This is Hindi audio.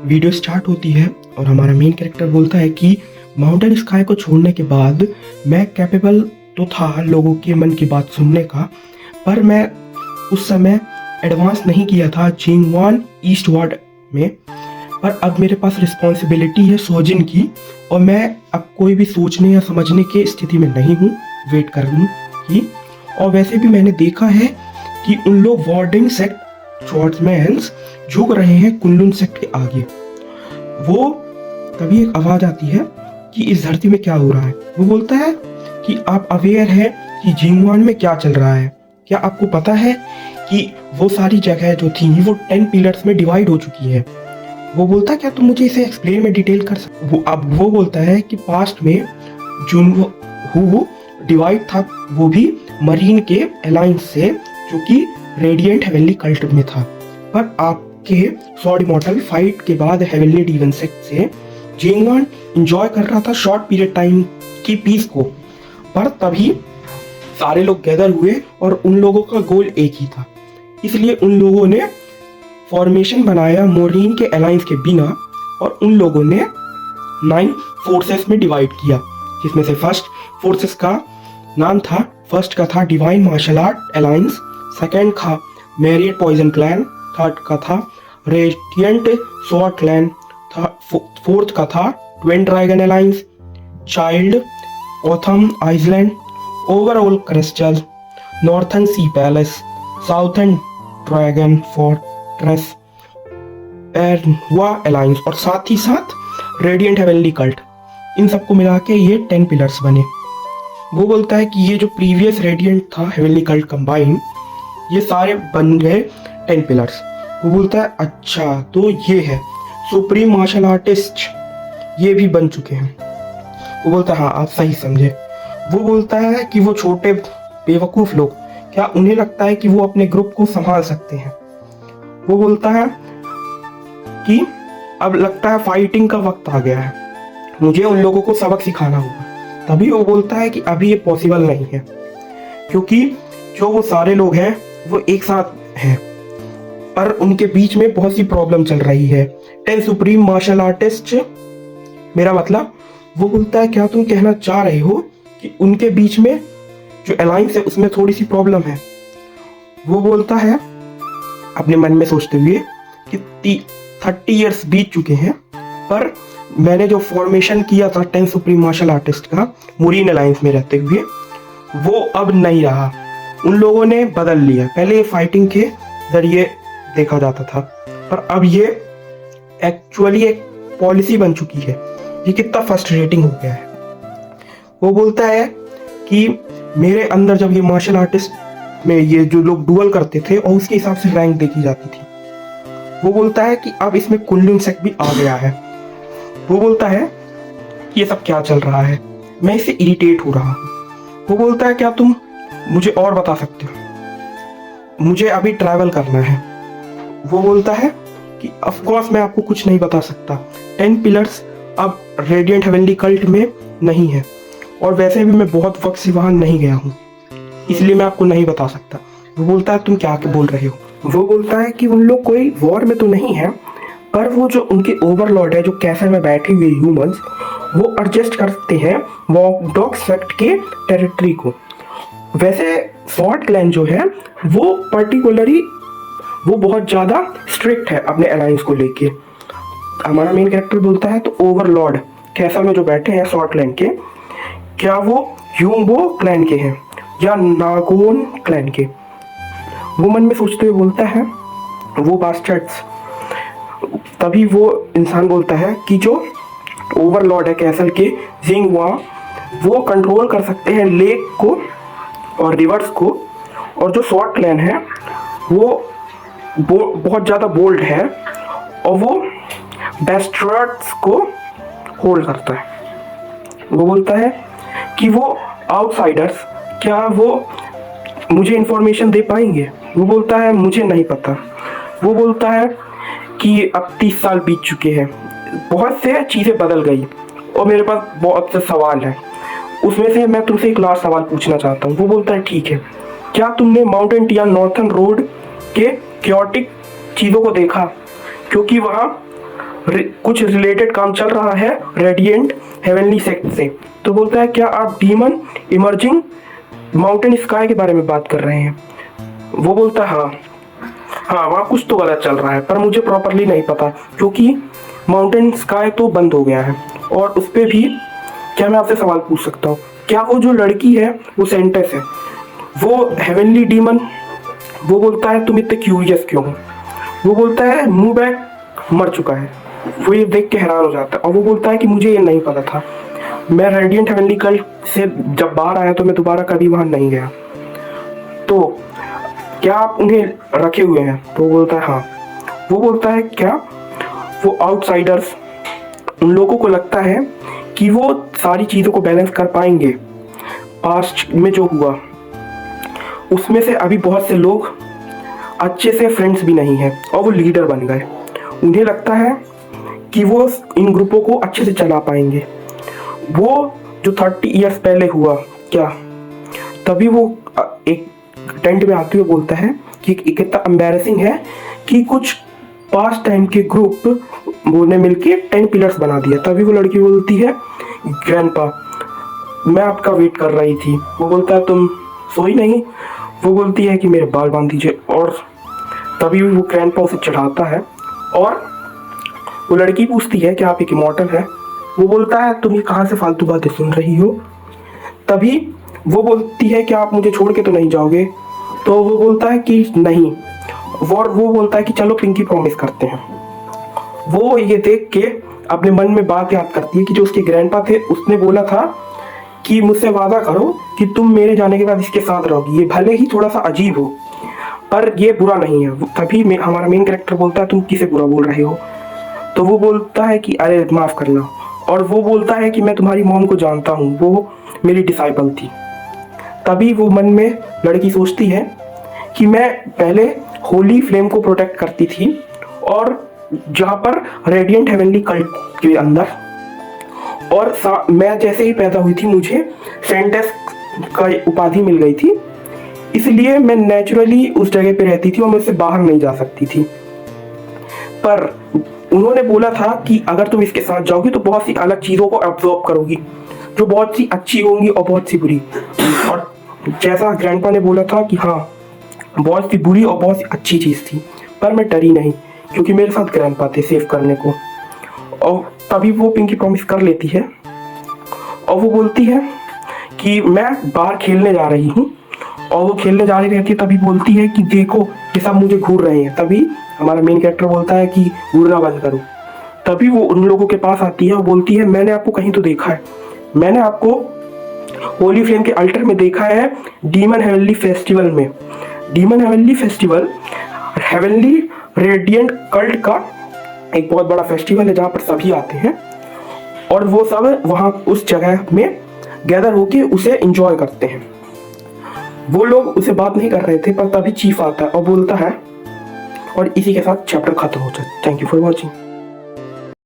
वीडियो स्टार्ट होती है और हमारा मेन कैरेक्टर बोलता है कि माउंटेन स्काई को छोड़ने के बाद मैं कैपेबल तो था लोगों के मन की बात सुनने का, पर मैं उस समय एडवांस नहीं किया था जिंगवान ईस्टवर्ड में। पर अब मेरे पास रिस्पॉन्सिबिलिटी है सोजिन की और मैं अब कोई भी सोचने या समझने की स्थिति में नहीं हूँ वेट करने की। और वैसे भी मैंने देखा है कि उन लोग वार्डिंग सेक्ट शॉर्ट्समैन्स झुक रहे हैं कुनलुन सेक्ट के आगे। वो तभी एक आवाज आती है कि इस धरती में क्या हो रहा है। वो बोलता है कि आप अवेयर है कि जिंगवान में क्या चल रहा है? क्या आपको पता है कि वो सारी जगह जो थी वो 10 पिलर्स में डिवाइड हो चुकी है? वो बोलता है क्या तुम मुझे इसे एक्सप्लेन में डिटेल कर सकते? वो अब वो बोलता है कि पास्ट में जो डिवाइड था वो भी मरीन के अलायंस से, जो कि रेडिएंट हेवनली कल्ट में था। पर आपके स्वॉर्ड इमॉर्टल फाइट के बाद हेवनली डीवन सेक्ट से जिंगवान एंजॉय कर रहा था शॉर्ट पीरियड टाइम की पीस को। पर तभी सारे लोग गैदर हुए और उन लोगों का गोल एक ही था, इसलिए उन लोगों ने फॉर्मेशन बनाया मोरीन के अलायंस के बिना और उन लोगों ने 9 फोर्सेस में डिवाइड किया, जिसमें से फर्स्ट फोर्सेस का नाम था, फर्स्ट का था divine martial art alliance, second था मैरियट पॉइजन क्लैन, थर्ड का था रेडिएंट स्वॉर्ड क्लैन, फोर्थ का था twin dragon alliance, child autumn island, overall crystal, northern sea palace, southern dragon fortress, एरवा अलायंस और साथ ही साथ रेडिएंट हेवनली कल्ट। इन सबको मिला के ये 10 पिलर्स बने। वो बोलता है कि ये जो प्रीवियस रेडिएंट था हेवनली कल्ट कंबाइन, ये सारे बन गए 10 पिलर्स। वो बोलता है अच्छा तो ये है सुप्रीम मार्शल आर्टिस्ट, ये भी बन चुके हैं। वो बोलता है हाँ आप सही समझे। वो बोलता है कि वो छोटे बेवकूफ लोग, क्या उन्हें लगता है कि वो अपने ग्रुप को संभाल सकते हैं? वो बोलता है कि अब लगता है फाइटिंग का वक्त आ गया है, मुझे उन लोगों को सबक सिखाना होगा। तभी वो बोलता है कि अभी ये पॉसिबल नहीं है, क्योंकि जो वो सारे लोग हैं वो एक साथ हैं, पर उनके बीच में बहुत सी प्रॉब्लम चल रही है। 10 सुप्रीम मार्शल आर्टिस्ट, मेरा मतलब, वो बोलता है क्या तुम कहना चाह रहे हो कि उनके बीच में जो अलायंस है उसमें थोड़ी सी प्रॉब्लम है? वो बोलता है अपने मन में सोचते हुए कि 30 इयर्स बीत चुके हैं, पर मैंने जो फॉर्मेशन किया था 10 सुप्रीम मार्शल आर्टिस्ट का मुरीन अलायंस में रहते हुए, वो अब नहीं रहा। उन लोगों ने बदल लिया। पहले ये फाइटिंग के जरिए देखा जाता था, पर अब ये एक्चुअली एक पॉलिसी बन चुकी है। ये कितना फ्रस्ट्रेटिंग हो गया है। वो बोलता है कि मेरे अंदर जब ये मार्शल आर्टिस्ट में ये जो लोग डुअल करते थे और उसके हिसाब से रैंक देखी जाती थी, वो बोलता है कि अब इसमें कुनलुन सेक्ट भी आ गया है। वो बोलता है ये सब क्या चल रहा है, मैं इससे इरिटेट हो रहा हूँ। वो बोलता है क्या तुम मुझे और बता सकते हो? मुझे अभी ट्रैवल करना है। वो बोलता है कि ऑफ कोर्स मैं आपको कुछ नहीं बता सकता, 10 पिलर्स अब रेडिएंट हेवनली कल्ट में नहीं है, और वैसे भी मैं बहुत वक्त से वहां नहीं गया हूँ, इसलिए मैं आपको नहीं बता सकता। वो बोलता है तुम क्या बोल रहे हो? वो बोलता है कि उन लोग कोई वॉर में तो नहीं है, पर वो जो उनके ओवरलॉर्ड है, जो कैफे में बैठे हुए ह्यूमंस, वो एडजस्ट करते हैं वॉकडॉग सेक्ट के टेरिटरी को। वैसे स्वॉर्ड क्लैन जो है वो पर्टिकुलरली वो बहुत ज़्यादा स्ट्रिक्ट है अपने अलायंस को लेके। हमारा मेन कैरेक्टर बोलता है तो ओवरलॉर्ड कैफे में जो बैठे हैं स्वॉर्ड क्लैन के, क्या वो ह्यूंगबो क्लैन के हैं या नागोन क्लैन के? वो मन में सोचते हुए बोलता है वो बास्टर्ड्स। तभी वो इंसान बोलता है कि जो ओवरलॉर्ड है कैसल के जिंगवा, वो कंट्रोल कर सकते हैं लेक को और रिवर्स को, और जो स्वॉर्ड क्लैन है वो बहुत ज़्यादा बोल्ड है और वो बेस्टर्ड्स को होल्ड करता है। वो बोलता है कि वो आउटसाइडर्स, क्या वो मुझे इंफॉर्मेशन दे पाएंगे? वो बोलता है मुझे नहीं पता। वो बोलता है कि अब 30 साल बीत चुके हैं, बहुत से चीज़ें बदल गई और मेरे पास बहुत से सवाल हैं, उसमें से मैं तुमसे एक लास्ट सवाल पूछना चाहता हूँ। वो बोलता है ठीक है, क्या तुमने माउंटेन या नॉर्थन रोड के क्योटिक चीज़ों को देखा? क्योंकि वहाँ कुछ रिलेटेड काम चल रहा है रेडिएंट हेवनली सेक्ट से। तो बोलता है क्या आप डीमन इमर्जिंग माउंटेन स्काई के बारे में बात कर रहे हैं? वो बोलता है हाँ वहाँ कुछ तो गलत चल रहा है, पर मुझे प्रॉपरली नहीं पता क्योंकि माउंटेन स्काई तो बंद हो गया है। और उस पर भी क्या मैं आपसे सवाल पूछ सकता हूँ, क्या वो जो लड़की है वो सेंटेस है, वो हेवनली डीमन? वो बोलता है तुम इतने क्यूरियस क्यों हो? वो बोलता है मूव बैक मर चुका है। वो ये देख के हैरान हो जाता है और वो बोलता है कि मुझे ये नहीं पता था, मैं रेडिएंट हेवनली कल्ट से जब बाहर आया तो मैं दोबारा कभी वहाँ नहीं गया, तो क्या आप उन्हें रखे हुए हैं? तो वो बोलता है हाँ। वो बोलता है क्या वो आउटसाइडर्स, उन लोगों को लगता है कि वो सारी चीज़ों को बैलेंस कर पाएंगे? पास्ट में जो हुआ उसमें से अभी बहुत से लोग अच्छे से फ्रेंड्स भी नहीं हैं और वो लीडर बन गए। उन्हें लगता है कि वो इन ग्रुपों को अच्छे से चला पाएंगे। वो जो 30 ईयर्स पहले हुआ क्या, तभी वो एक टेंट में आते हुए बोलता है कि कितना एम्बैरेसिंग है कि कुछ पास्ट टाइम के ग्रुप ने मिलके 10 पिलर्स बना दिया। तभी वो लड़की बोलती है ग्रैंडपा मैं आपका वेट कर रही थी। वो बोलता है तुम सोई नहीं? वो बोलती है कि मेरे बाल बांध दीजिए। और तभी वो ग्रैंडपा उसे चढ़ाता है और वो लड़की पूछती है कि आप एक इमॉर्टल है? वो बोलता है तुम ये कहाँ से फालतू बातें सुन रही हो? तभी वो बोलती है कि आप मुझे छोड़ के तो नहीं जाओगे? तो वो बोलता है कि नहीं। वो बोलता है कि चलो पिंकी प्रॉमिस करते हैं। वो ये देख के अपने मन में बात याद करती है कि जो उसके ग्रैंडपा थे उसने बोला था कि मुझसे वादा करो कि तुम मेरे जाने के बाद इसके साथ रहोगी। ये भले ही थोड़ा सा अजीब हो पर ये बुरा नहीं है। तभी हमारा मेन कैरेक्टर बोलता है तुम किसे बुरा बोल रहे हो? तो वो बोलता है कि अरे माफ़ करना। और वो बोलता है कि मैं तुम्हारी मॉम को जानता हूँ, वो मेरी डिसाइपल थी। तभी वो मन में लड़की सोचती है कि मैं पहले होली फ्लेम को प्रोटेक्ट करती थी और जहाँ पर रेडिएंट हेवनली कल्ट के अंदर, और मैं जैसे ही पैदा हुई थी मुझे सेंटेस का उपाधि मिल गई थी, इसलिए मैं नेचुरली उस जगह पे रहती थी और मैं उससे बाहर नहीं जा सकती थी। पर उन्होंने बोला था कि अगर तुम इसके साथ जाओगी तो बहुत सी अलग चीज़ों को अब्जॉर्ब करोगी, जो बहुत सी अच्छी होंगी और बहुत सी बुरी। और जैसा ग्रैंडपा ने बोला था कि हाँ बहुत सी बुरी और बहुत सी अच्छी चीज़ थी, पर मैं डरी नहीं क्योंकि मेरे साथ ग्रैंडपा थे सेव करने को। और तभी वो पिंकी प्रॉमिस कर लेती है और वो बोलती है कि मैं बाहर खेलने जा रही हूँ। और वो खेलने जा रही रहती है, तभी बोलती है कि देखो ये सब मुझे घूर रहे हैं। तभी हमारा मेन कैरेक्टर बोलता है कि घूरना बंद करो। तभी वो उन लोगों के पास आती है और बोलती है मैंने आपको कहीं तो देखा है, मैंने आपको होली फ्लेम के अल्टर में देखा है, डीमन हेवनली फेस्टिवल में। Demon heavenly festival heavenly radiant cult का एक बहुत बड़ा फेस्टिवल है जहाँ पर सभी आते हैं और वो सब वहाँ उस जगह में गैदर होके उसे एंजॉय करते हैं। वो लोग उसे बात नहीं कर रहे थे, पर तभी चीफ आता है और बोलता है, और इसी के साथ चैप्टर खत्म हो जाता है। Thank you for watching.